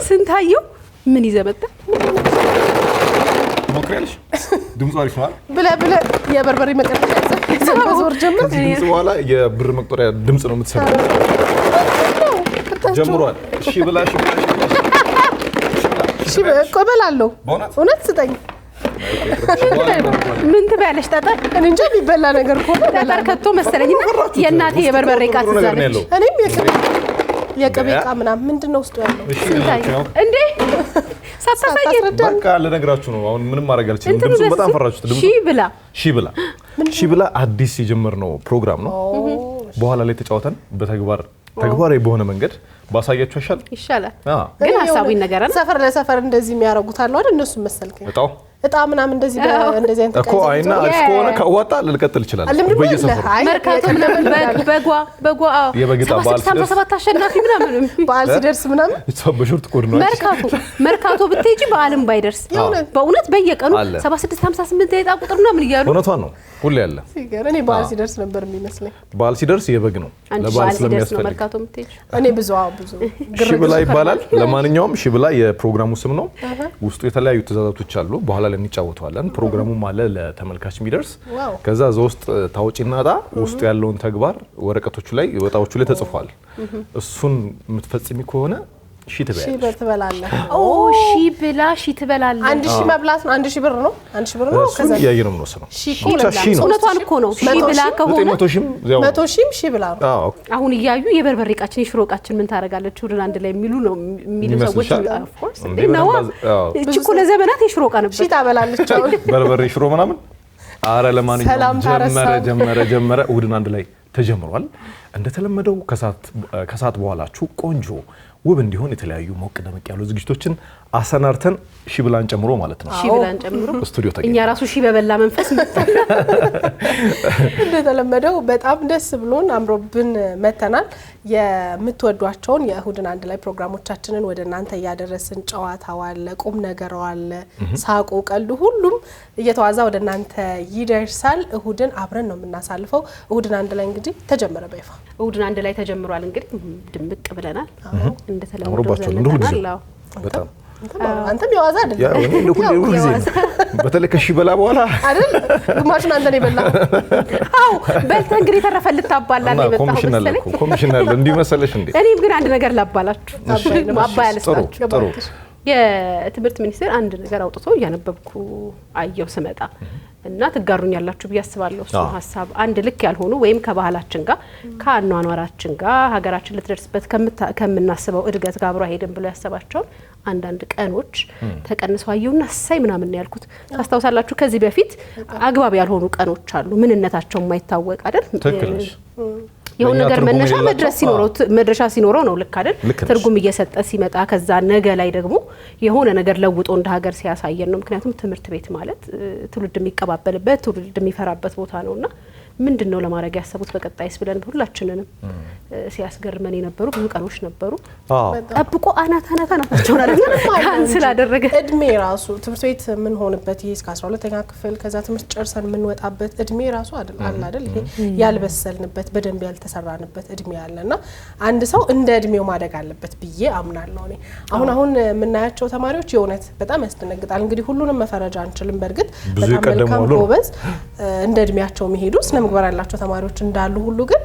ስንታየው ምን ይዘበጣ ሞክሪያለሽ ድምጽ አሪፍ ነው ብለ የበርበሬ መቀጠያ ዘወር ጀምር ድምጽ በኋላ የብር መቁጠሪያ ድምጽ ነው የምትሰማው ጀምሯል እሺ ብላሽ እሺ ቆበላለሁ እውነት ስጠኝ ምን ትበያለሽ ጠጠር እንጃ ቢበላ ነገር ኮነ ጠጠር ከቶ መሰለኝና የእናቴ የበርበሬ ቃት ዘላለች እኔም የቅቤ ቃ ምናምን ምንድነው ውስጡ ያለው እንዴ ሳታሳይ በቃ ለነግራችሁ ነው አሁን ምንም ማድረግ አልችልም ድምጹ በጣም ፈራችሁት ድምጹ ሺ ብላ አዲስ የጀመርነው ፕሮግራም ነው በኋላ ላይ ተጫውተን ተግባራዊ በሆነ መንገድ ባሳያችሁ ይሻላል ግን ሐሳቡ ይነገራል ሰፈር ለሰፈር እንደዚህ የሚያረጉት አሉ አይደል እነሱ መሰልከኝ እጣ ምናምን እንደዚህ አይነት እኮ አይና አስኮነ ከዋጣ ልልቀጥል ይችላል በየሰፈሩ መርካቶ ምናምን በጓ የበግጣ ባል 77 አሸናፊ ምናምን ባል ሲደርስ ምናምን በሾርት ኮድ ነው መርካቶ ብትሄጂ በአለም ባይደርስ በእውነት በየቀኑ 76 58 የጣ ቁጥር ምናምን ይያሉ እውነቷን ነው ሁሉ ያለ እኔ ባል ሲደርስ ነበር የሚመስለኝ ባል ሲደርስ የበግ ነው ለባል ስለሚያስፈልግ መርካቶ ምትሄጂ እኔ ብዙ ሽብላ ይባላል ለማንኛውም ሽብላ የፕሮግራሙ ስም ነው ውስጡ የተለያዩ ትዕዛዛቶች አሉ በኋላ ላይ እንጫወተዋለን ፕሮግራሙ ማለት ለተመልካች የሚደርስ ከዛ ዘውስጥ ታውጪናጣ ውስጡ ያለውን ተግባር ወረቀቶቹ ላይ ወጣዎቹ ላይ ተጽፏል እሱን የምትፈጽሚ ከሆነ ሺ ትበላለህ ሺ ትበላለህ አንድ ሺ መብላት ነው አንድ ሺ ብር ነው ከዛ ያየነው ነው ነው ሺ ነው እውነቷን እኮ ነው ሺ ብላ ከሆነ 100 ሺም ሺ ብላ ነው አሁን ይያዩ የበርበሬ ቃችን የሽሮ ቃችን ምን ታረጋለች ሁሉ አንድ ላይ የሚሉ ነው የሚሉ ሰዎች ኦፍ ኮርስ ነው እቺ እኮ ለዘመናት የሽሮ ቃ ነበር ሺ ታበላለች በርበሬ ሽሮ ምናምን አረ ለማንኛውም ጀመረ እሁድን አንድ ላይ ተጀምሯል እንደተለመደው ከሰዓት በኋላችሁ ቆንጆ ውብ እንዲሆን የተለያዩ ሞቅ ደመቅ ያሉ ዝግጅቶችን አሰናርተን ሺብላን ጨምሮ ማለት ነው ሺብላን ጨምሮ ስቱዲዮ ተገኘ እኛ ራሱ ሺ በበላ መንፈስ እንደተለመደው በጣም ደስ ብሎን አምሮብን መተናል የምትወዷቸውን የእሁድን አንድ ላይ ፕሮግራሞቻችንን ወደ እናንተ ያደረስን ጨዋታው አለ ቁም ነገሩ አለ ሳቁ ቀልዱ ሁሉም እየተዋዛ ወደ እናንተ ይደርሳል እሁድን አብረን ነው የምናሳልፈው እሁድን አንድ ላይ እንግዲህ ተጀመረ በይፋ እሁድን አንድ ላይ ተጀምሯል እንግዲህ ድምቅ ብለናል እንደተለመደው ዘንድሮ በጣም አንተም ያዋዛ አይደል ያው እኔ ሁሉ ጊዜ በተለይ ከሺበላ በኋላ አይደል ግማሹን አንተ ነው የበላው አው በልተ እንግዲህ ተረፈ ልታባላ ነው የመጣው ኮሚሽናል እንዲህ መሰለሽ እንዴ እኔም ግን አንድ ነገር ላባላችሁ አባያለስታችሁ ጥሩ የትምህርት ሚኒስቴር አንድ ነገር አውጥቶ ያነበብኩ አየው ስመጣ እና ትጋሩኛላችሁ በያስባለሁ እሱ ሐሳብ አንድ ልክ ያልሆኑ ወይም ከባህላችን ጋር ከአኗኗራችን ጋር ሀገራችን ልትደርስበት ከምናስበው እድገት ጋር አብሮ ሄደን ብሎ ያሰባቸው አንዳንድ ቀኖች ተቀንሰው አየውና ሳይ ምናምን ያልኩት ታስታውሳላችሁ ከዚህ በፊት አግባብ ያልሆኑ ቀኖች አሉ ምንነታቸው የማይታወቅ አይደል ትክክለሽ የሆነ ነገር መድረሻ ሲኖረው ነው ልክ አይደል ትርጉም እየሰጠ ሲመጣ ከዛ ነገ ላይ ደግሞ የሆነ ነገር ለውጦ እንደ ሀገር ሲያሳየን ነው ምክንያቱም ትምህርት ቤት ማለት ትውልድ የሚቀባበልበት ትውልድ የሚፈራበት ቦታ ነውና ምንድነው ለማድረግ ያሰቡት በቀጣይስ ብለን ሁላችንንም ሲያስገርመን የነበሩ ብዙ ቀኖች ነበሩ ጠብቆ አናታናታናቸው ካንስል አደረገ እድሜ ራሱ ትምህርት ቤት ምን ሆነበት ይሄ እስከ 12ኛ ክፍል ከዛ ትምህርት ጨርሰን ምን ወጣበት እድሜ ራሱ አይደል ይሄ ያልበሰልንበት በደንብ ያልተሰራንበት እድሜ ያለና አንድ ሰው እንደ እድሜው ማደግ አለበት ብዬ አምናለሁ እኔ አሁን የምናያቸው ተማሪዎች የእውነት በጣም ያስደነግጣል እንግዲህ ሁሉንም መፈረጃ አንችልም በርግጥ በጣም መልካም ጎበዝ እንደ እድሜያቸው የሚሄዱ ስነምግባር ያላቸው ተማሪዎች እንዳሉ ሁሉ ግን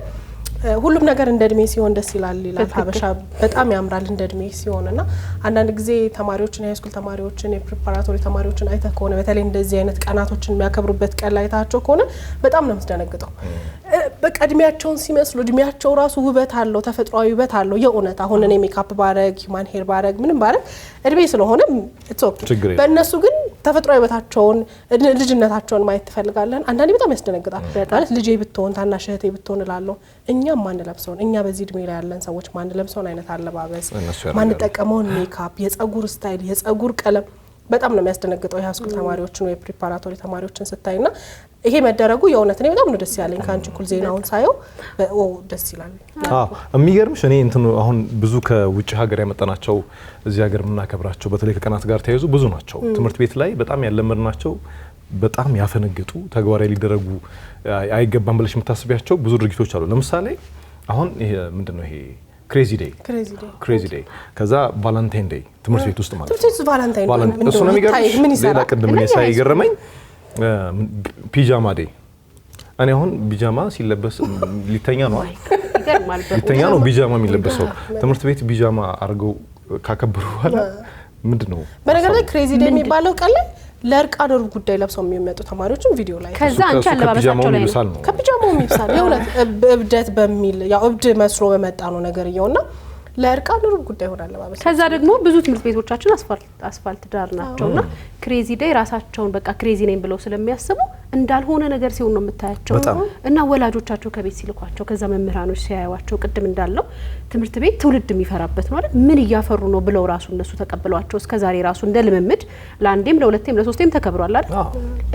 ሁሉም ነገር እንደ እድሜ ሲሆን ደስ ይላል ሀበሻ በጣም ያምራል እንደ እድሜ ሲሆንና አንዳንድ ጊዜ ተማሪዎችን የሃይስኩል ተማሪዎችን የፕሪፓራቶሪ ተማሪዎችን አይተ ከሆነ በተለይ እንደዚህ አይነት ቀናቶችን የሚያከብሩበት ቀን ላይ ታቸው ከሆነ በጣም ነው የምትደነግጠው በቀድሚያቸውን ሲመስሉ እድሜያቸው ራሱ ውበት አለው ተፈጥሯዊ ውበት አለው የእውነት አሁን እኔ ሜካፕ ባረግ ሂማን ሄር ባረግ ምንም ባረግ እድሜ ስለሆነ ኢትስ ኦኬ በእነሱ ግን ተፈጥሯዊ ውበታቸውን ልጅነታቸውን ማየት ትፈልጋለን አንዳንዴ በጣም ያስደነግጣል ማለት ልጄ ብትሆን ታናሽ እህቴ ብትሆን እላለሁ እኛ ማን ለብሰውን እኛ በዚህ እድሜ ላይ ያለን ሰዎች ማን ለብሰውን አይነት አለባበስ ማን ተጠቀመውን ሜካፕ የፀጉር ስታይል የፀጉር ቀለም በጣም ነው የሚያስደነግጠው የሃይስኩል ተማሪዎችን ወይ ፕሪፓራቶሪ ተማሪዎችን ስታይና ይሄ መደረጉ የእውነት ነው በጣም ነው ደስ ያለኝ ካንቺ ኩል ዜናውን ሳየው ደስ ይላል የሚገርምሽ እኔ እንትን አሁን ብዙ ከውጭ ሀገር ያመጣናቸው እዚህ ሀገር ምናከብራቸው በተለይ ከቀናት ጋር ተያይዞ ብዙ ናቸው ትምህርት ቤት ላይ በጣም ያለመድናቸው በጣም ያፈነገጡ ተግባራዊ ሊደረጉ አይገባም ብለሽ የምታስቢያቸው ብዙ ድርጊቶች አሉ ለምሳሌ አሁን ይሄ ምንድነው ይሄ ክሬዚ ዴይ ከዛ ቫለንታይን ዴይ ትምህርት ቤት ውስጥ ማለት ነው። ቫለንታይን እሱ ነው የሚገርመኝ። ሌላ ቅድም እኔ ሳይገርመኝ ፒጃማ ዴይ እኔ አሁን ቢጃማ ሲለበስ ሊተኛ ነው ቢጃማ የሚለበሰው ትምህርት ቤት ቢጃማ አድርገው ካከበሩ በኋላ ምንድነው በነገር ላይ ክሬዚ ዴይ የሚባለው ቀን ላይ ለእርቃን ሩብ ጉዳይ ለብሰው የሚመጡ ተማሪዎችን ቪዲዮ ላይ ከዛ አንቺ አለባበሳቸው ላይ ነው ከፒጃማው የሚብሳል የእውነት እብደት በሚል ያው እብድ መስሎ በመጣ ነው ነገር ይኸውና ለእርቃን ሩብ ጉዳይ ሆነ አለባበስ። ከዛ ደግሞ ብዙ ትምህርት ቤቶቻችን አስፋልት ዳር ናቸውና ክሬዚ ዴይ ራሳቸውን በቃ ክሬዚ ነኝ ብለው ስለሚያስቡ እንዳልሆነ ነገር ሲሆን ነው የምታያቸው እና ወላጆቻቸው ከቤት ሲልኳቸው ከዛ መምህራኖች ሲያዩዋቸው ቅድም እንዳለው ትምህርት ቤት ትውልድ የሚፈራበት ነው አይደል ምን እያፈሩ ነው ብለው ራሱ እነሱ ተቀበሏቸው እስከዛሬ ራሱ እንደ ልምምድ ለአንዴም ለሁለቴም ለሶስቴም ተከብሯል አይደል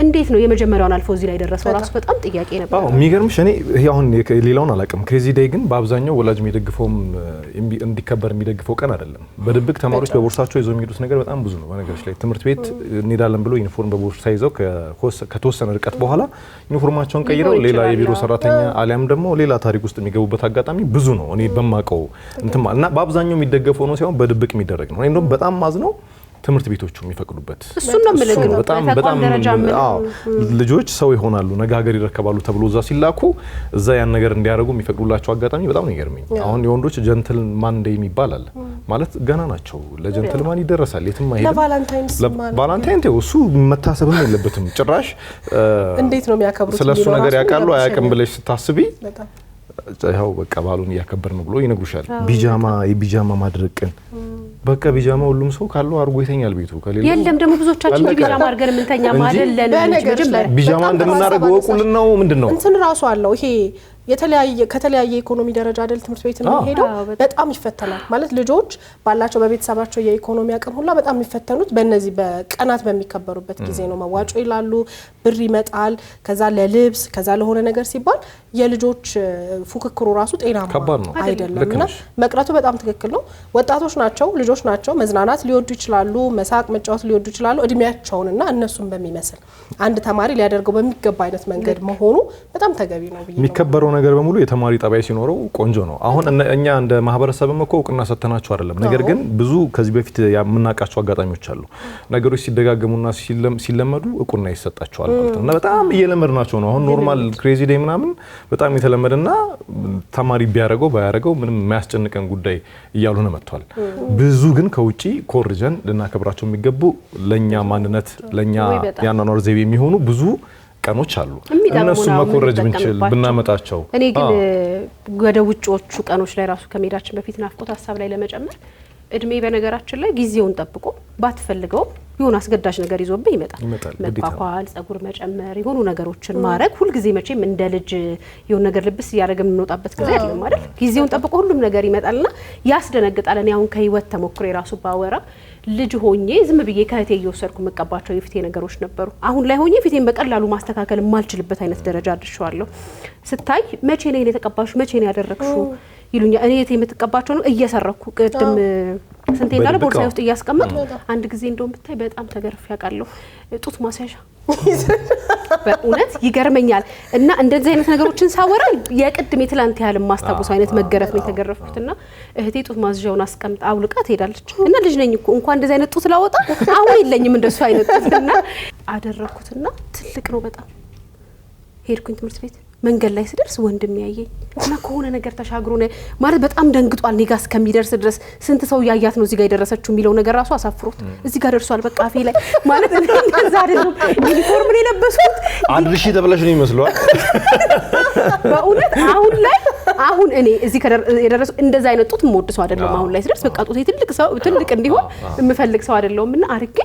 እንዴት ነው የመጀመሪያውን አልፎ እዚህ ላይ ደረሰው ራሱ በጣም ጥያቄ ነበር። የሚገርምሽ እኔ አሁን ሌላውን አላውቅም ክሬዚ ዴይ ግን በአብዛኛው ወላጅ የሚደግፈውም እንዲከበር የሚደግፈው ቀን አይደለም በድብቅ ተማሪዎች በቦርሳቸው ይዘው የሚሄዱት ነገር በጣም ብዙ ነው። በነገሮች ላይ ትምህርት ቤት እንሄዳለን ብሎ ዩኒፎርም በቦርሳ ይዘው ከተወሰነ ርቀት በኋላ ዩኒፎርማቸውን ቀይረው ሌላ የቢሮ ሰራተኛ አሊያም ደግሞ ሌላ ታሪክ ውስጥ የሚገቡበት አጋጣሚ ብዙ ነው። እኔ በማቀው እና በአብዛኛው የሚደገፈው ነው ሳይሆን በድብቅ የሚደረግ ነው። እኔ በጣም ማዝነው ትምህርት ቤቶቹ የሚፈቅዱበት እሱ ነው ምልክት በጣም ልጆች ሰው ይሆናሉ ነገ ሀገር ይረከባሉ ተብሎ እዛ ሲላኩ እዛ ያን ነገር እንዲያደርጉ የሚፈቅዱላቸው አጋጣሚ በጣም ነው ይገርመኝ። አሁን የወንዶች ጀንትልማን ዴይ የሚባል ማለት ገና ናቸው ለጀንትልማን ይደረሳል የትም አይሄድም። ለቫለንታይን ዴይ እሱ መታሰብም የለበትም ጭራሽ እንዴት ነው የሚያከብሩት ስለሱ ነገር ያውቃሉ አያውቅም ብለሽ ስታስቢ ያው በቃ ባሉን እያከበር ነው ብሎ ይነግሩሻል። የቢጃማ ማድረቅን በቃ ቢጃማ ሁሉም ሰው ካለው አርጎ ይተኛል ቤቱ ከሌለ የለም ደግሞ ብዙዎቻችን ቢጃማ አርገን ምንተኛ ማደለን ቢጃማ እንደምናደርገው ወቁልን ነው ምንድነው እንትን ራሱ አለው ይሄ ከተለያየ ኢኮኖሚ ደረጃ አይደል ትምህርት ቤት ነው ሄደው በጣም ይፈተናል ማለት ልጆች ባላቸው በቤተሰባቸው የኢኮኖሚ አቅም ሁላ በጣም የሚፈተኑት በእነዚህ በቀናት በሚከበሩበት ጊዜ ነው። መዋጮ ይላሉ ብር ይመጣል ከዛ ለልብስ ከዛ ለሆነ ነገር ሲባል የልጆች ፉክክሩ ራሱ ጤናማ አይደለምና መቅረቱ በጣም ትክክል ነው። ወጣቶች ናቸው ልጆች ናቸው መዝናናት ሊወዱ ይችላሉ መሳቅ መጫወት ሊወዱ ይችላሉ እድሜያቸውንና እነሱን በሚመስል አንድ ተማሪ ሊያደርገው በሚገባ አይነት መንገድ መሆኑ በጣም ተገቢ ነው ብዬ የሚከበረው ነገር በሙሉ የተማሪ ጠባይ ሲኖረው ቆንጆ ነው። አሁን እኛ እንደ ማህበረሰብም እኮ እውቅና ሰተናቸው አይደለም ነገር ግን ብዙ ከዚህ በፊት የምናቃቸው አጋጣሚዎች አሉ ነገሮች ሲደጋገሙና ሲለመዱ እውቅና ይሰጣቸዋል ማለት ነው እና በጣም እየለመድናቸው ነው። አሁን ኖርማል ክሬዚ ዴይ ምናምን በጣም የተለመደና ተማሪ ባያረገው ምንም የማያስጨንቀን ጉዳይ እያሉ ነው መጥቷል። ብዙ ግን ከውጪ ኮርጀን ልናከብራቸው የሚገቡ ለኛ ማንነት ለኛ ያናኖር ዘይቤ የሚሆኑ ብዙ ቀኖች አሉ እነሱ መኮረጅ ብንችል ብናመጣቸው። እኔ ግን ወደ ውጪዎቹ ቀኖች ላይ ራሱ ከመሄዳችን በፊት ናፍቆት ሀሳብ ላይ ለመጨመር እድሜ በነገራችን ላይ ጊዜውን ጠብቆ ባትፈልገው የሆነ አስገዳጅ ነገር ይዞብህ ይመጣል። መቋቋል ጸጉር መጨመር የሆኑ ነገሮችን ማድረግ ሁሉ ጊዜ መቼም እንደ ልጅ የሆነ ነገር ልብስ ያደረገ የምንወጣበት ጊዜ አይደለም አይደል? ጊዜውን ጠብቆ ሁሉም ነገር ይመጣልና ያስደነግጣል። እኔ አሁን ከህይወት ተሞክሮ የራሱ ባወራ ልጅ ሆኜ ዝም ብዬ ከህቴ እየወሰድኩ መቀባቸው የፊቴ ነገሮች ነበሩ። አሁን ላይ ሆኜ ፊቴን በቀላሉ ማስተካከል የማልችልበት አይነት ደረጃ አድርሻለሁ። ስታይ መቼ ነው የተቀባሽ መቼ ነው ያደረግሽው ይሉኛል። እኔ የቴ የምትቀባቸው ነው እየሰረኩ ቅድም ስንቴ እንዳለ ቦርሳዬ ውስጥ እያስቀመጥኩ አንድ ጊዜ እንደውም ብታይ በጣም ተገርፌ ያውቃለሁ። ጡት ማስያዣ በእውነት ይገርመኛል። እና እንደዚህ አይነት ነገሮችን ሳወራ የቅድም የትላንት ያህል ማስታወስ አይነት መገረፍ ነው የተገረፍኩትና እህቴ ጡት ማስያዣውን አስቀምጣ አውልቃ ትሄዳለች እና ልጅ ነኝ እኮ እንኳን እንደዚህ አይነት ጡት ላወጣ አሁን የለኝም እንደሱ አይነት ጡትና አደረኩትና ትልቅ ነው በጣም ሄድኩኝ ትምህርት ቤት መንገድ ላይ ስደርስ ወንድም ያየኝ እና ከሆነ ነገር ተሻግሮ ነው ማለት በጣም ደንግጧል። እኔ ጋር እስከሚደርስ ድረስ ስንት ሰው ያያት ነው እዚህ ጋር የደረሰችው የሚለው ነገር ራሱ አሳፍሮት እዚህ ጋር ደርሷል በቃ አፌ ላይ ማለት እንደዛ አይደለም። ዩኒፎርም ነው የለበስኩት አድርሺ ተብለሽ ነው ይመስላል በእውነት አሁን እኔ እዚህ የደረሰው እንደዛ አይነት ጡት የምወድ ሰው አይደለም። አሁን ላይ ስደርስ በቃ ጡቴ ትልቅ እንዲሆን የምፈልግ ሰው አይደለሁምና አርጌ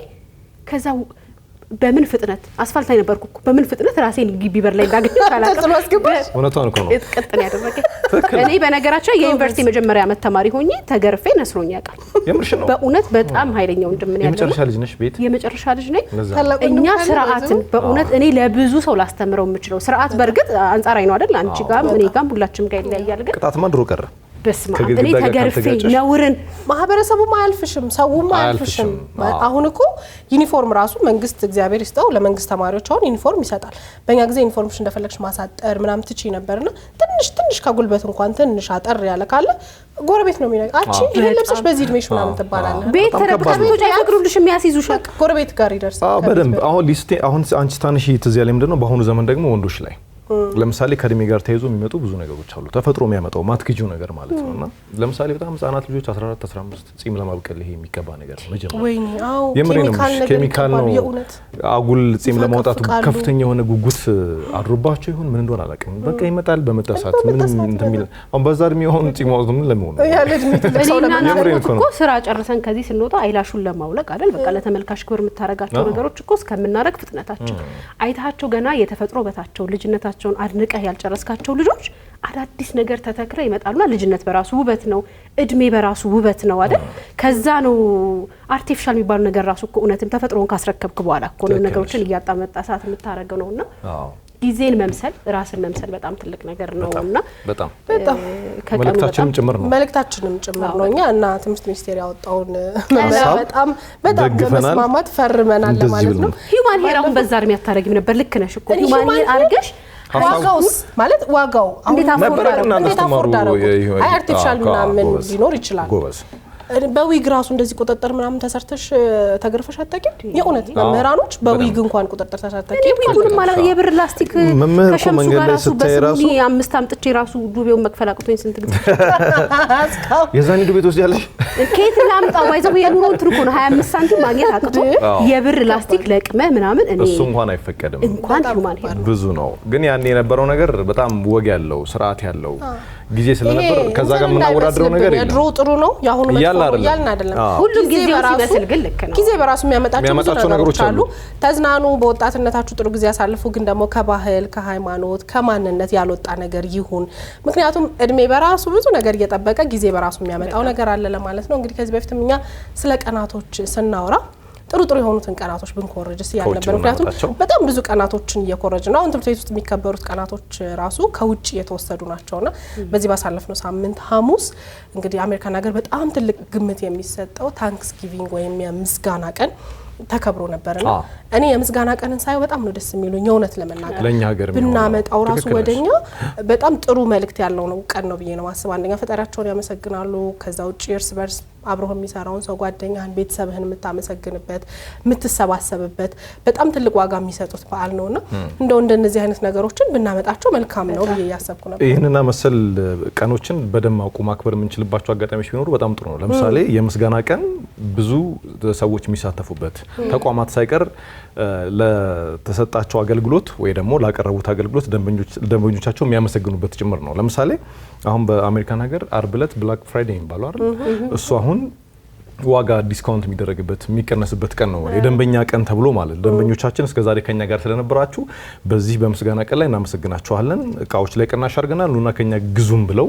ከዛ በምን ፍጥነት አስፋልት ላይ ነበርኩ እኮ በምን ፍጥነት ራሴን ግቢ በር ላይ እንዳገኘ ታላቀም እውነቷን እኮ ነው እጥቅጥን ያደረገ። እኔ በነገራችን የዩኒቨርሲቲ መጀመሪያ ዓመት ተማሪ ሆኜ ተገርፌ ነስሮኝ ያውቃል። የምርሽ ነው በእውነት በጣም ኃይለኛው እንደምን ያለው የመጨረሻ ልጅ ነሽ ቤት የመጨረሻ ልጅ ነኝ። እኛ ስርዓትን በእውነት እኔ ለብዙ ሰው ላስተምረው የምችለው ስርዓት በርግጥ አንጻራዊ ነው አይደል? አንቺ ጋር እኔ ጋር ሁላችንም ጋር ይለያያል። ግን ቅጣትማ ድሮ ቀረ በስማ እኔ ተገርፌ ነውርን ማህበረሰቡም አያልፍሽም ሰውም አያልፍሽም አሁን እኮ ዩኒፎርም ራሱ መንግስት እግዚአብሔር ይስጠው ለመንግስት ተማሪዎች አሁን ዩኒፎርም ይሰጣል በእኛ ጊዜ ዩኒፎርምሽ እንደፈለግሽ ማሳጠር ምናምን ትቺ ነበርና ትንሽ ከጉልበት እንኳን ትንሽ አጠር ያለ ካለ ጎረቤት ነው የሚነቅ አቺ ይሄ ለብሰሽ በዚህ እድሜሽ ምናምን ትባላለህ ቤት ተረብቀሽ ወጪ አይፈቅዱልሽ የሚያስይዙሽ ጎረቤት ጋር ይደርሳል በደንብ አሁን አንቺ ታንሺ ትዝ ያለኝ ምንድነው በአሁኑ ዘመን ደግሞ ወንዶች ላይ ለምሳሌ ከእድሜ ጋር ተያይዞ የሚመጡ ብዙ ነገሮች አሉ ተፈጥሮ የሚያመጣው ማትክጂው ነገር ማለት ነውና ለምሳሌ በጣም ህጻናት ልጆች 14 15 ጺም ለማብቀል ይሄ የሚገባ ነገር ነው መጀመሪያ ወይኔ አው ኬሚካል ነው አጉል ጺም ለማውጣት ከፍተኛ የሆነ ጉጉት አድሮባቸው ይሁን ምን እንደሆነ አላውቅም በቃ ይመጣል በመጣሳት ምንም እንደሚል አሁን በዛ እድሜ አሁን ጺም አውጥቶ ምን ለምን ሆነ ያ ለድሜ ተሰው እኮ ስራ ጨርሰን ከዚህ ስንወጣ አይላሹን ለማውለቅ አይደል በቃ ለተመልካች ክብር የምታረጋቸው ነገሮች እኮ እስከምናረግ ፍጥነታቸው አይታቸው ገና የተፈጥሮ በታቸው ልጅነታቸውን አድንቀህ ያልጨረስካቸው ልጆች አዳዲስ ነገር ተተክለ ይመጣሉና ልጅነት በራሱ ውበት ነው እድሜ በራሱ ውበት ነው አይደል ከዛ ነው አርቲፊሻል የሚባሉ ነገር ራሱ እኮ እውነትም ተፈጥሮን ካስረከብክ በኋላ እኮ ነው ነገሮችን እያጣመጣ ሰዓት የምታረገው ነውና ጊዜን መምሰል ራስን መምሰል በጣም ትልቅ ነገር ነውና በጣም መልእክታችንም ጭምር ነውኛ እና ትምህርት ሚኒስቴር ያወጣውን በጣም በመስማማት ፈርመናል ማለት ነው ሂዩማን ሄር አሁን በዛ እድሜ አታረጊም ነበር ልክ ነሽ እኮ ሂዩማን ሄር አርገሽ ዋጋውስ ማለት ዋጋው እንዴት አፎርዳረው አርቲፊሻል ምናምን ሊኖር ይችላል በዊግ ራሱ እንደዚህ ቁጥጥር ምናምን ተሰርተሽ ተገርፈሽ አታውቂም የእውነት መምህራኖች በዊግ እንኳን ቁጥጥር ተሰርተሽ ዊጉን ማለት የብር ላስቲክ ከሸምሱ ጋር ራሱ በስኒ 5 አምጥቼ ራሱ ዱቤውን መክፈል አቅቶኝ ስንት ጊዜ የዛኔ ዱቤ ውስጥ ያለሽ ከየት ላምጣው ባይዘው የኑሮን ትርኩ ነው 25 ሳንቲም ማግኘት አቅቶ የብር ላስቲክ ለቅመ ምናምን እኔ እሱ እንኳን አይፈቀድም እንኳን ሂዩማን ሄር ብዙ ነው ግን ያኔ የነበረው ነገር በጣም ወግ ያለው ስርዓት ያለው ጊዜ ስለነበር ከዛ ጋር ምናወዳድረው ነገር የለም የድሮ ጥሩ ነው ያሁኑ መጥፎ ያልን አይደለም ሁሉም ጊዜ ሲመስል ግን ልክ ነው ጊዜ በራሱ የሚያመጣቸው ነገሮች አሉ ተዝናኑ በወጣትነታችሁ ጥሩ ጊዜ ያሳልፉ ግን ደግሞ ከባህል ከሃይማኖት ከማንነት ያልወጣ ነገር ይሁን ምክንያቱም እድሜ በራሱ ብዙ ነገር እየጠበቀ ጊዜ በራሱ የሚያመጣው ነገር አለ ለማለት ነው እንግዲህ ከዚህ በፊትም እኛ ስለ ቀናቶች ስናወራ ጥሩ የሆኑትን ቀናቶች ብንኮርጅስ ያለበት ምክንያቱም በጣም ብዙ ቀናቶችን እየኮረጅ ነው አሁን ትምህርት ቤት ውስጥ የሚከበሩት ቀናቶች ራሱ ከውጭ የተወሰዱ ናቸውና በዚህ ባሳለፍነው ሳምንት ሐሙስ እንግዲህ አሜሪካን ሀገር በጣም ትልቅ ግምት የሚሰጠው ታንክስ ጊቪንግ ወይም የምስጋና ቀን ተከብሮ ነበርና እኔ የምስጋና ቀንን ሳይው በጣም ነው ደስ የሚሉኝ የእውነት ለመናገር ለኛ ሀገር ብናመጣው ራሱ ወደኛ በጣም ጥሩ መልእክት ያለው ነው ቀን ነው ብዬ ነው ማስብ አንደኛ ፈጣሪያቸውን ያመሰግናሉ ከዛ ውጪ እርስ በርስ አብሮህ የሚሰራውን ሰው ጓደኛህን ቤተሰብህን የምታመሰግንበት የምትሰባሰብበት በጣም ትልቅ ዋጋ የሚሰጡት በዓል ነውና እንደው እንደነዚህ አይነት ነገሮችን ብናመጣቸው መልካም ነው ብዬ ያሰብኩ ነበር ይሄንና መሰል ቀኖችን በደማቁ ማክበር የምንችልባቸው አጋጣሚዎች ቢኖሩ በጣም ጥሩ ነው ለምሳሌ የምስጋና ቀን ብዙ ሰዎች የሚሳተፉበት ተቋማት ሳይቀር ለተሰጣቸው አገልግሎት ወይ ደግሞ ላቀረቡት አገልግሎት ደንበኞቻቸው የሚያመሰግኑበት ጭምር ነው ለምሳሌ አሁን በአሜሪካን ሀገር አርብ ዕለት ብላክ ፍራይዴይ የሚባለው አይደል እሱ አሁን ዋጋ ዲስካውንት የሚደረግበት የሚቀነስበት ቀን ነው የደንበኛ ቀን ተብሎ ማለት ደንበኞቻችን እስከ ዛሬ ከኛ ጋር ስለነበራችሁ በዚህ በምስጋና ቀን ላይ እናመሰግናችኋለን እቃዎች ላይ ቅናሽ አድርገናል ኑና ከኛ ግዙም ብለው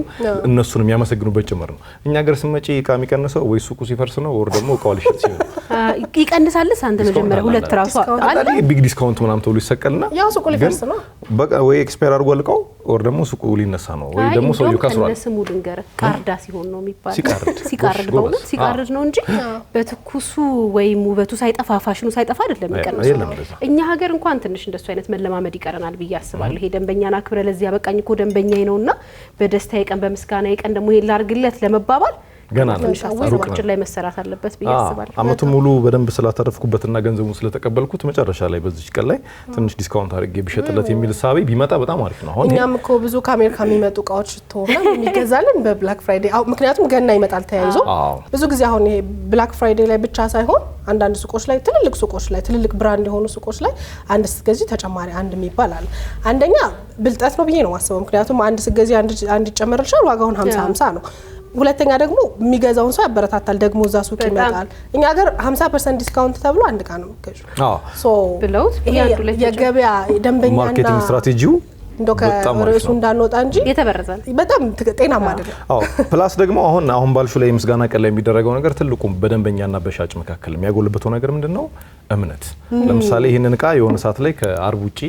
እነሱን የሚያመሰግኑበት ጭምር ነው እኛ ሀገር ስመጪ እቃ የሚቀንሰው ወይ ሱቁ ሲፈርስ ነው ወር ደግሞ እቃው ሊሸጥ ሲል ይቀንሳልስ አንተ መጀመሪያ ሁለት ራሱ አለ ቢግ ዲስካውንት ምናምን ተብሎ ይሰቀልና ያው ሱቁ ሊፈርስ ነው በቃ ወይ ኤክስፓየር አድርጎ አልቀው ወር ደግሞ ሱቁ ሊነሳ ነው ወይ ደግሞ ሰውየው ከስሯል ለስሙ ድንገር ቃርዳ ሲሆን ነው የሚባለው ሲቃርድ በእውነት ሲቃርድ ነው እንጂ በትኩሱ ወይም ውበቱ ሳይጠፋ ፋሽኑ ሳይጠፋ አይደለም የሚቀንሰው እኛ ሀገር እንኳን ትንሽ እንደሱ አይነት መለማመድ ይቀረናል ብዬ አስባለሁ ይሄ ደንበኛና አክብረ ለዚህ ያበቃኝ እኮ ደንበኛዬ ነውና በደስታዬ ቀን በምስጋናዬ ቀን ደግሞ ይሄን ላርግለት ለመባባል ገና ነው ሩቅችን ላይ መሰራት አለበት ብዬ አስባለሁ አመቱ ሙሉ በደንብ ስላተረፍኩበትና ገንዘቡን ስለተቀበልኩት መጨረሻ ላይ በዚህ ቀን ላይ ትንሽ ዲስካውንት አድርጌ ቢሸጥለት የሚል ሳቢ ቢመጣ በጣም አሪፍ ነው አሁን እኛም እኮ ብዙ ከአሜሪካ የሚመጡ እቃዎች ተወና የሚገዛልን በብላክ ፍራይዴይ ምክንያቱም ገና ይመጣል ተያይዞ ብዙ ጊዜ አሁን ይሄ ብላክ ፍራይዴይ ላይ ብቻ ሳይሆን አንዳንድ ሱቆች ላይ ትልልቅ ሱቆች ላይ ትልልቅ ብራንድ የሆኑ ሱቆች ላይ አንድ ስትገዢ ተጨማሪ አንድ የሚባል አለ አንደኛ ብልጠት ነው ብዬ ነው ማስበው ምክንያቱም አንድ ስትገዢ አንድ ይጨመርልሻል ዋጋውን 50 ነው ሁለተኛ ደግሞ የሚገዛውን ሰው ያበረታታል ደግሞ እዛ ሱቅ ይመጣል እኛ ሀገር 50% ዲስካውንት ተብሎ አንድ ቃ ነው ገዥ ሶ ብለውት የገበያ ደንበኛና ማርኬቲንግ ስትራቴጂው እንደው ከርዕሱ እንዳንወጣ እንጂ የተበረዛል በጣም ጤናማ አይደለም ፕላስ ደግሞ አሁን ባልሹ ላይ ምስጋና ቀን ላይ የሚደረገው ነገር ትልቁ በደንበኛና በሻጭ መካከል የሚያጎልበተው ነገር ምንድነው እምነት ለምሳሌ ይሄንን እቃ የሆነ ሰዓት ላይ ከአርብ ውጪ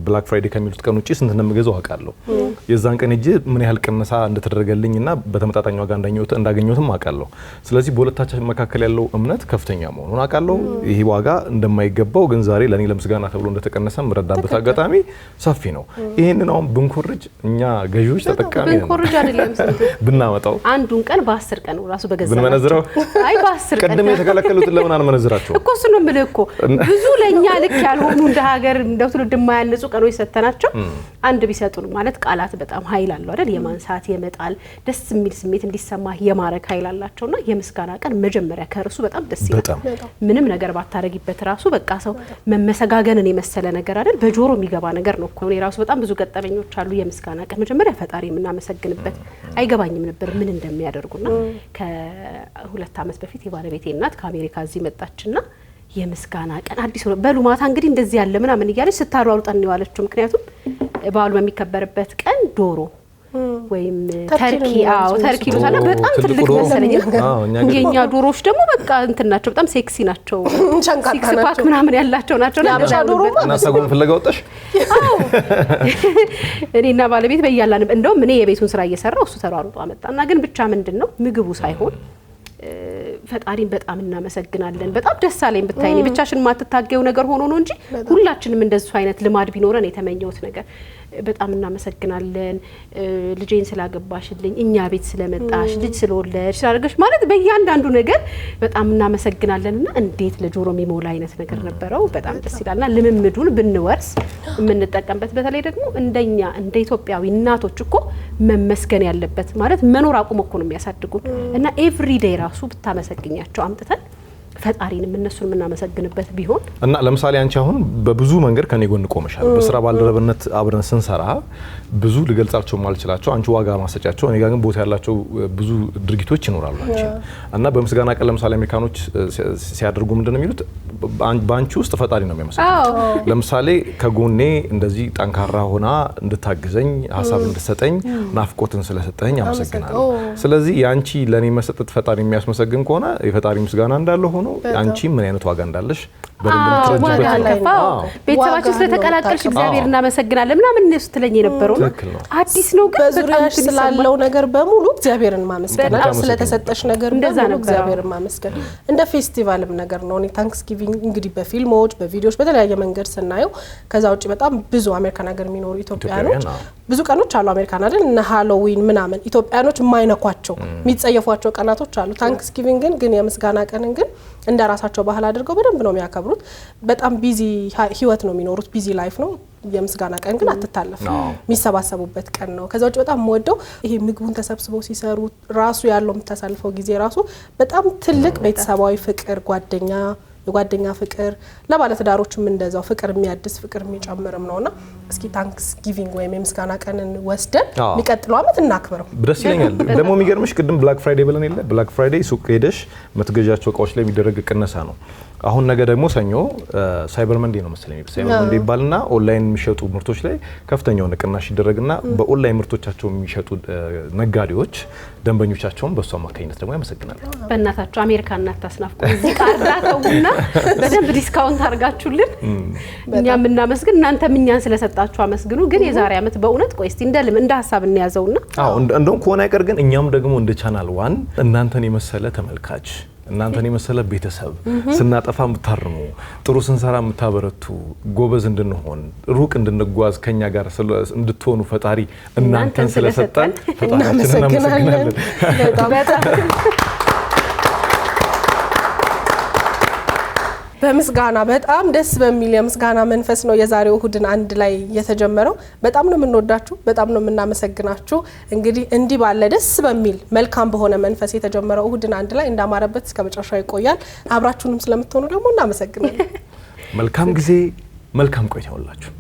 ብላክ ፍራይዴ ከሚሉት ቀን ውጪ ስንት እንደምገዛው አውቃለሁ። የዛን ቀን እጄ ምን ያህል ቅነሳ እንደተደረገልኝና በተመጣጣኝ ዋጋ እንዳገኘሁትም አውቃለሁ። ስለዚህ በሁለታችን መካከል ያለው እምነት ከፍተኛ መሆኑን አውቃለሁ። ይሄ ዋጋ እንደማይገባው ግን ዛሬ ለኔ ለምስጋና ተብሎ እንደተቀነሰ ምረዳበት አጋጣሚ ሰፊ ነው። ይሄንን አሁን ብንኮርጅ እኛ ገዢዎች ተጠቃሚ ነን። ብንኮርጅ አይደለም ብናመጣው አንዱን ቀን በ10 ቀን ራሱ በገዛ ብንመነዝረው አይ በ10 ቀን ቀደም የተከለከሉትን ለምን አንመነዝራቸው እኮ እሱ ነው የምልህ እኮ ብዙ ለኛ ልክ ያልሆኑ እንደ ሀገር እንደው ትውልድ የማያነጹ ቀኖች ሰተናቸው አንድ ቢሰጡን ማለት ቃላት በጣም ኃይል አለው አይደል? የማንሳት የመጣል ደስ የሚል ስሜት እንዲሰማ የማረክ ኃይል አላቸውና የምስጋና ቀን መጀመሪያ ከርሱ በጣም ደስ ይላል። ምንም ነገር ባታረጊበት ራሱ በቃ ሰው መመሰጋገንን የመሰለ ነገር አይደል? በጆሮ የሚገባ ነገር ነው እኮ። እኔ ራሱ በጣም ብዙ ገጠመኞች አሉ። የምስጋና ቀን መጀመሪያ ፈጣሪ የምናመሰግንበት አይገባኝም ነበር ምን እንደሚያደርጉና ከ2 ዓመት በፊት የባለቤቴ እናት ከአሜሪካ እዚህ መጣችና የምስጋና ቀን አዲስ ነው በሉ ማታ እንግዲህ እንደዚህ ያለ ምናምን እያለች ስታሯሩጠን ነው ያለችው። ምክንያቱም በዓሉ በሚከበርበት ቀን ዶሮ ወይም ተርኪ ይሉታል። በጣም ትልቅ መሰለኝ። የኛ ዶሮዎች ደግሞ በቃ እንትን ናቸው፣ በጣም ሴክሲ ናቸው። ሲክስ ፓክ ምናምን ያላቸው ናቸው። ያበሻ ዶሮ እና ሰጎን ፍለጋ ወጣሽ? አዎ እኔና ባለቤት በያላን እንደውም እኔ የቤቱን ስራ እየሰራው እሱ ተሯሩጦ አመጣና ግን ብቻ ምንድነው ምግቡ ሳይሆን ፈጣሪን በጣም እናመሰግናለን። በጣም ደስ አለኝ ብታይኝ ብቻሽን ማትታገው ነገር ሆኖ ነው እንጂ ሁላችንም እንደሱ አይነት ልማድ ቢኖረን የተመኘውት ነገር በጣም እናመሰግናለን ልጄን ስላገባሽልኝ፣ እኛ ቤት ስለመጣሽ፣ ልጅ ስለወለድሽ ስላደረገሽ ማለት በእያንዳንዱ ነገር በጣም እናመሰግናለንና እንዴት ለጆሮ የሚሞላ አይነት ነገር ነበረው። በጣም ደስ ይላልና ልምምዱን ብንወርስ የምንጠቀምበት በተለይ ደግሞ እንደኛ እንደ ኢትዮጵያዊ እናቶች እኮ መመስገን ያለበት ማለት መኖር አቁሞ እኮ ነው የሚያሳድጉን እና ኤቭሪ ዴይ ራሱ ብታመሰግኛቸው አምጥተን ፈጣሪንም እነሱን የምናመሰግንበት ቢሆን እና ለምሳሌ አንቺ አሁን በብዙ መንገድ ከኔ ጎን ቆመሻል። በስራ ባልደረብነት አብረን ስንሰራ ብዙ ልገልጻቸው ማልችላቸው አንቺ ዋጋ ማሰጫቸው እኔ ጋር ግን ቦታ ያላቸው ብዙ ድርጊቶች ይኖራሉ አንቺ እና በምስጋና ቀን ለምሳሌ አሜሪካኖች ሲያደርጉ ምንድነው የሚሉት ባንቺ ውስጥ ፈጣሪ ነው የሚያመሰግነው። ለምሳሌ ከጎኔ እንደዚህ ጠንካራ ሆና እንድታግዘኝ ሐሳብ እንድትሰጠኝ ናፍቆትን ስለሰጠኝ አመሰግናለሁ። ስለዚህ ያንቺ ለኔ መሰጠት ፈጣሪ የሚያስመሰግን ከሆነ የፈጣሪ ምስጋና እንዳለ ሆኖ አንቺ ምን አይነት ዋጋ እንዳለሽ በደንብ ትረጅበታለሽ። ቤተሰባችን ስለተቀላቀልሽ እግዚአብሔር እናመሰግናለን ምናምን ነው ስትለኝ የነበረው አዲስ ነው ግን በዙሪያሽ ስላለው ነገር በሙሉ እግዚአብሔርን ማመስገን ስለተሰጠሽ ነገር በሙሉ እግዚአብሔርን ማመስገን እንደ ፌስቲቫልም ነገር ነው። እኔ ታንክስጊቪንግ እንግዲህ በፊልሞች በቪዲዮዎች በተለያየ መንገድ ስናየው ከዛ ውጪ በጣም ብዙ አሜሪካን ሀገር የሚኖሩ ኢትዮጵያኖች ብዙ ቀኖች አሉ አሜሪካን አይደል እና ሃሎዊን ምናምን ኢትዮጵያኖች የማይነኳቸው የሚጸየፏቸው ቀናቶች አሉ። ታንክስጊቪንግ ግን የምስጋና ቀንን ግን እንደ ራሳቸው ባህል አድርገው በደንብ ነው የሚያከብሩት። በጣም ቢዚ ህይወት ነው የሚኖሩት፣ ቢዚ ላይፍ ነው። የምስጋና ቀን ግን አትታለፍ የሚሰባሰቡበት ቀን ነው። ከዛ ውጪ በጣም ወደው ይሄ ምግቡን ተሰብስበው ሲሰሩ ራሱ ያለው የምታሳልፈው ጊዜ ራሱ በጣም ትልቅ ቤተሰባዊ ፍቅር፣ የጓደኛ ፍቅር ለባለትዳሮችም እንደዛው ፍቅር የሚያድስ ፍቅር የሚጨምርም ነውና እስኪ ታንክስጊቪንግ ወይም የምስጋና ቀንን ወስደን የሚቀጥለው አመት እናክብረው። ደስ ይለኛል። ደግሞ የሚገርምሽ ቅድም ብላክ ፍራይዴ ብለን የለ ብላክ ፍራይዴ ሱቅ ሄደሽ መትገዣቸው እቃዎች ላይ የሚደረግ ቅነሳ ነው። አሁን ነገ ደግሞ ሰኞ ሳይበር መንዴ ነው መሰለኝ። ሳይበር መንዴ ይባልና ኦንላይን የሚሸጡ ምርቶች ላይ ከፍተኛው ቅናሽ ይደረግና በኦንላይን ምርቶቻቸው የሚሸጡ ነጋዴዎች ደንበኞቻቸውን በሷ አማካኝነት ደግሞ ያመሰግናሉ። በእናታችሁ አሜሪካ እናታስናፍቁ እዚህ ካርዳተውና በደንብ ዲስካውንት አርጋችሁልን እኛም እናመስግን እናንተም እኛን ስለሰጣችሁ አመስግኑ። ግን የዛሬ አመት በእውነት ቆይ እስቲ እንደ ሐሳብ እንያዘውና እንደውም ከሆነ አይቀር ግን እኛም ደግሞ እንደ ቻናል ዋን እናንተን የመሰለ ተመልካች እናንተን የመሰለ ቤተሰብ ስናጠፋ የምታርሙ ጥሩ ስንሰራ የምታበረቱ ጎበዝ እንድንሆን ሩቅ እንድንጓዝ ከኛ ጋር እንድትሆኑ ፈጣሪ እናንተን ስለሰጠን ፈጣሪያችንን እናመሰግናለን። በምስጋና በጣም ደስ በሚል የምስጋና መንፈስ ነው የዛሬው እሁድን አንድ ላይ የተጀመረው። በጣም ነው የምንወዳችሁ፣ በጣም ነው የምናመሰግናችሁ። እንግዲህ እንዲህ ባለ ደስ በሚል መልካም በሆነ መንፈስ የተጀመረው እሁድን አንድ ላይ እንዳማረበት እስከ መጨረሻው ይቆያል። አብራችሁንም ስለምትሆኑ ደግሞ እናመሰግናለን። መልካም ጊዜ፣ መልካም ቆይታ ይሁንላችሁ።